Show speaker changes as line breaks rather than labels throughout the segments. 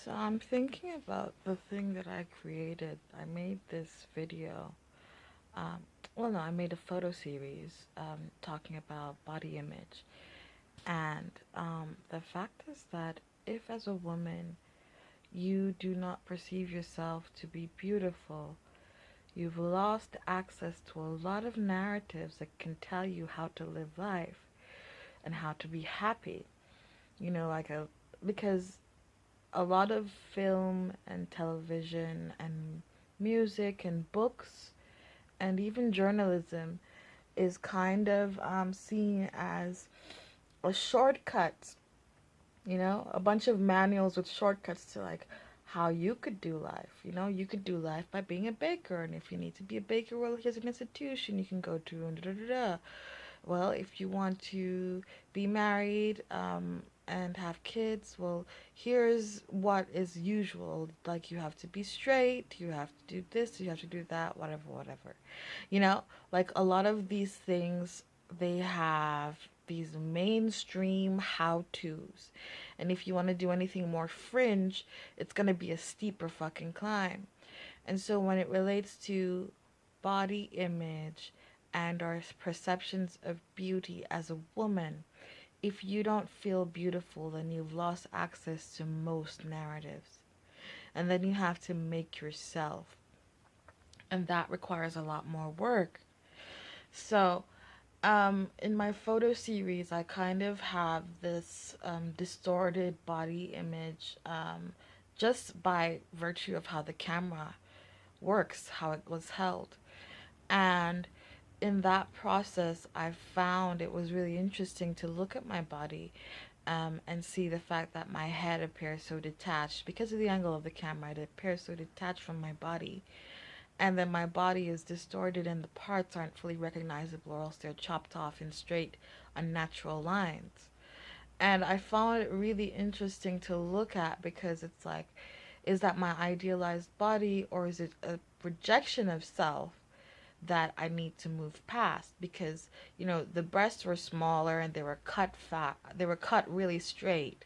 So I'm thinking about the thing that I created. I made this video. Um, well, no, I made a photo series talking about body image. And the fact is that if, as a woman, you do not perceive yourself to be beautiful, you've lost access to a lot of narratives that can tell you how to live life and how to be happy. You know, because a lot of film and television and music and books and even journalism is kind of seen as a shortcut, a bunch of manuals with shortcuts to like how you could do life. You could do life by being a baker, and if you need to be a baker, well, here's an institution you can go to, and da da da da. Well, if you want to be married and have kids, well, here's what is usual. Like, you have to be straight, you have to do this, you have to do that, whatever, whatever. You know, like a lot of these things, they have these mainstream how to's. And if you want to do anything more fringe, it's going to be a steeper fucking climb. And so when it relates to body image and our perceptions of beauty as a woman, if you don't feel beautiful, then you've lost access to most narratives. And then you have to make yourself. And that requires a lot more work. So, in my photo series, I kind of have this distorted body image just by virtue of how the camera works, how it was held. And in that process, I found it was really interesting to look at my body and see the fact that my head appears so detached. Because of the angle of the camera, it appears so detached from my body. And then my body is distorted and the parts aren't fully recognizable, or else they're chopped off in straight, unnatural lines. And I found it really interesting to look at because it's like, is that my idealized body, or is it a projection of self that I need to move past? Because, the breasts were smaller and they were cut really straight.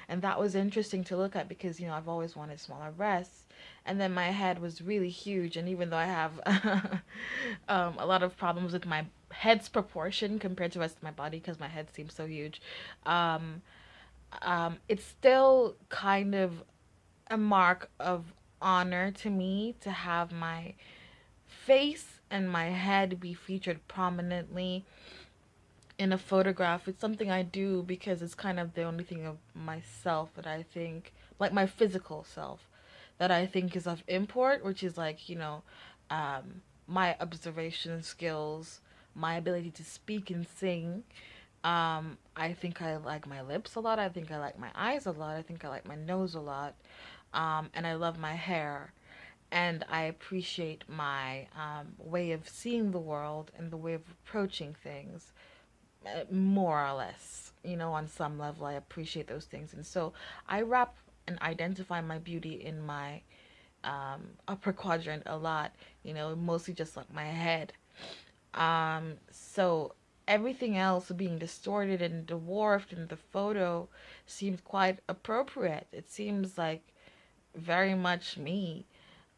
And that was interesting to look at because, I've always wanted smaller breasts. And then my head was really huge. And even though I have a lot of problems with my head's proportion compared to the rest of my body because my head seems so huge, um, it's still kind of a mark of honor to me to have my face and my head be featured prominently in a photograph. It's something I do because it's kind of the only thing of myself that I think, like my physical self, that I think is of import, which is like, my observation skills, my ability to speak and sing. I think I like my lips a lot. I think I like my eyes a lot. I think I like my nose a lot. And I love my hair. And I appreciate my way of seeing the world and the way of approaching things, more or less. On some level, I appreciate those things. And so I wrap and identify my beauty in my upper quadrant a lot, mostly just like my head. So everything else being distorted and dwarfed in the photo seems quite appropriate. It seems like very much me.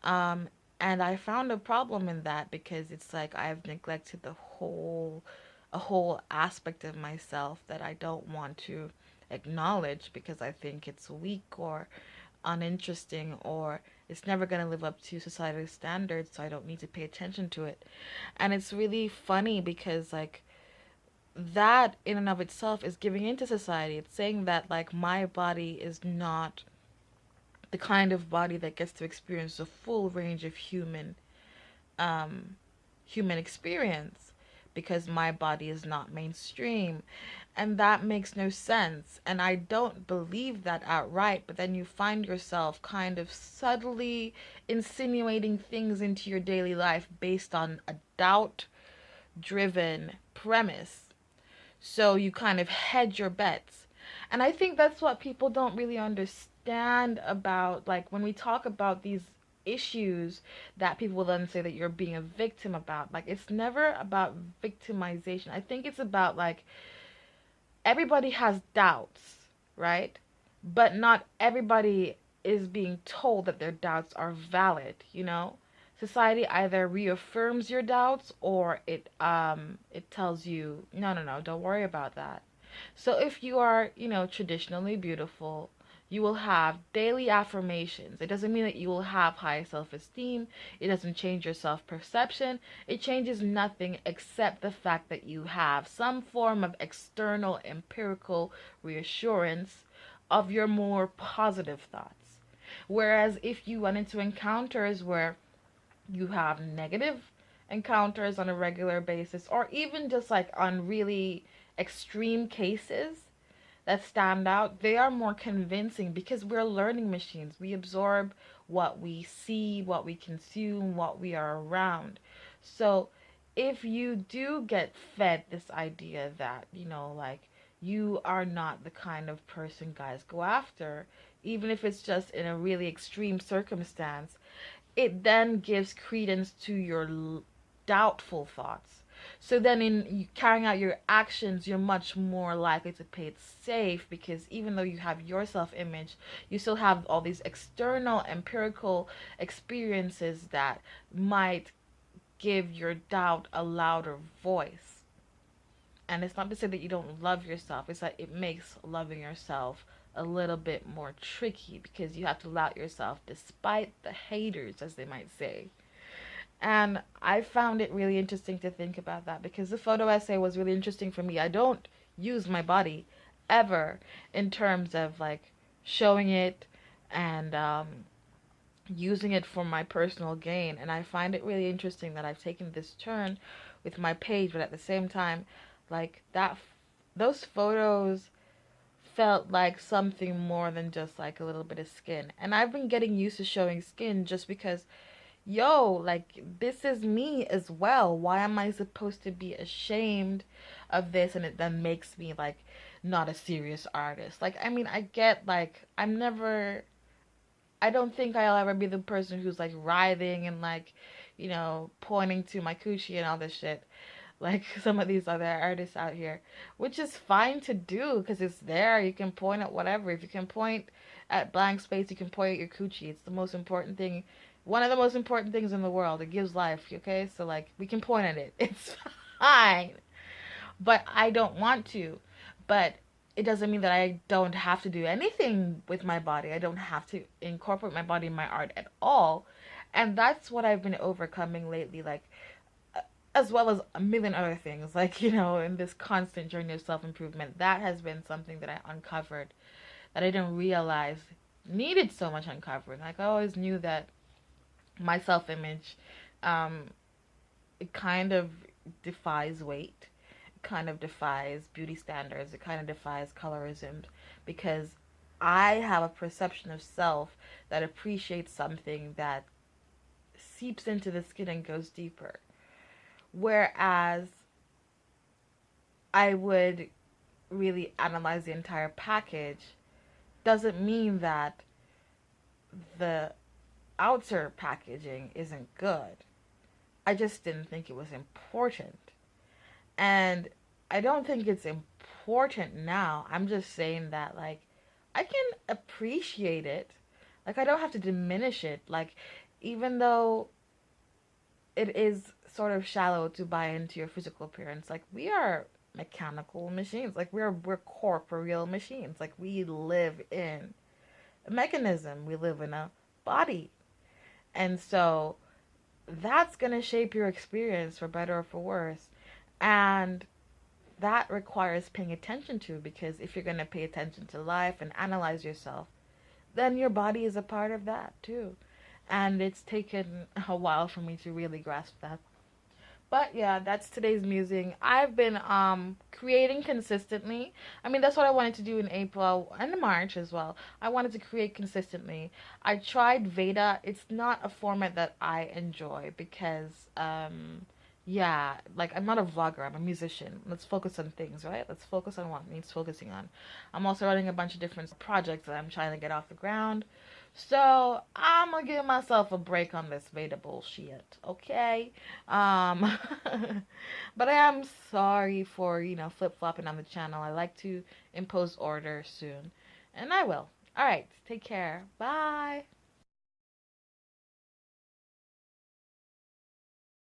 Um, and I found a problem in that because it's like I've neglected a whole aspect of myself that I don't want to acknowledge because I think it's weak or uninteresting, or it's never going to live up to societal standards, so I don't need to pay attention to it. And it's really funny because, like, that in and of itself is giving into society. It's saying that, like, my body is not the kind of body that gets to experience the full range of um, human experience because my body is not mainstream. And that makes no sense. And I don't believe that outright, but then you find yourself kind of subtly insinuating things into your daily life based on a doubt driven premise. So you kind of hedge your bets. And I think that's what people don't really understand about, like, when we talk about these issues that people will then say that you're being a victim about. Like, it's never about victimization. I think it's about, like, everybody has doubts, right? But not everybody is being told that their doubts are valid, you know? Society either reaffirms your doubts or it tells you, no, no, no, don't worry about that. So if you are, traditionally beautiful, you will have daily affirmations. It doesn't mean that you will have high self-esteem. It doesn't change your self-perception. It changes nothing except the fact that you have some form of external empirical reassurance of your more positive thoughts. Whereas if you run into encounters where you have negative encounters on a regular basis, or even just like on really extreme cases that stand out, they are more convincing because we're learning machines. We absorb what we see, what we consume, what we are around. So if you do get fed this idea that, like, you are not the kind of person guys go after, even if it's just in a really extreme circumstance, it then gives credence to your doubtful thoughts. So then, in carrying out your actions, you're much more likely to play it safe because even though you have your self image, you still have all these external empirical experiences that might give your doubt a louder voice. And it's not to say that you don't love yourself, it's that it makes loving yourself a little bit more tricky because you have to allow yourself despite the haters, as they might say. And I found it really interesting to think about that because the photo essay was really interesting for me. I don't use my body ever in terms of like showing it and using it for my personal gain. And I find it really interesting that I've taken this turn with my page, but at the same time, like those photos felt like something more than just like a little bit of skin. And I've been getting used to showing skin just because, yo, like, this is me as well. Why am I supposed to be ashamed of this? And it then makes me like not a serious artist. Like, I mean, I get like, I don't think I'll ever be the person who's like writhing and like, pointing to my coochie and all this shit like some of these other artists out here, which is fine to do because it's there. You can point at whatever. If you can point at blank space, you can point at your coochie. It's the most important thing, one of the most important things in the world. It gives life, okay? So like we can point at it. It's fine. But I don't want to. But it doesn't mean that I don't have to do anything with my body. I don't have to incorporate my body in my art at all. And that's what I've been overcoming lately. Like as well as a million other things, like, in this constant journey of self improvement. That has been something that I uncovered that I didn't realize needed so much uncovering. Like, I always knew that my self image, um, it kind of defies weight, it kind of defies beauty standards, it kind of defies colorism because I have a perception of self that appreciates something that seeps into the skin and goes deeper. Whereas I would really analyze the entire package doesn't mean that the outer packaging isn't good. I just didn't think it was important. And I don't think it's important now. I'm just saying that, like, I can appreciate it. Like, I don't have to diminish it. Like, even though it is sort of shallow to buy into your physical appearance. Like we are mechanical machines. Like we're corporeal machines. Like we live in a mechanism. We live in a body. And so that's gonna shape your experience for better or for worse. And that requires paying attention to because if you're gonna pay attention to life and analyze yourself, then your body is a part of that too. And it's taken a while for me to really grasp that. But yeah, that's today's musing. I've been creating consistently. I mean, that's what I wanted to do in April and March as well. I wanted to create consistently. I tried Veda. It's not a format that I enjoy because yeah, like I'm not a vlogger, I'm a musician. Let's focus on things, right? Let's focus on what needs focusing on. I'm also running a bunch of different projects that I'm trying to get off the ground. So I'm gonna give myself a break on this beta bullshit, okay? Um, but I am sorry for flip flopping on the channel. I like to impose order soon, and I will. All right, take care. Bye.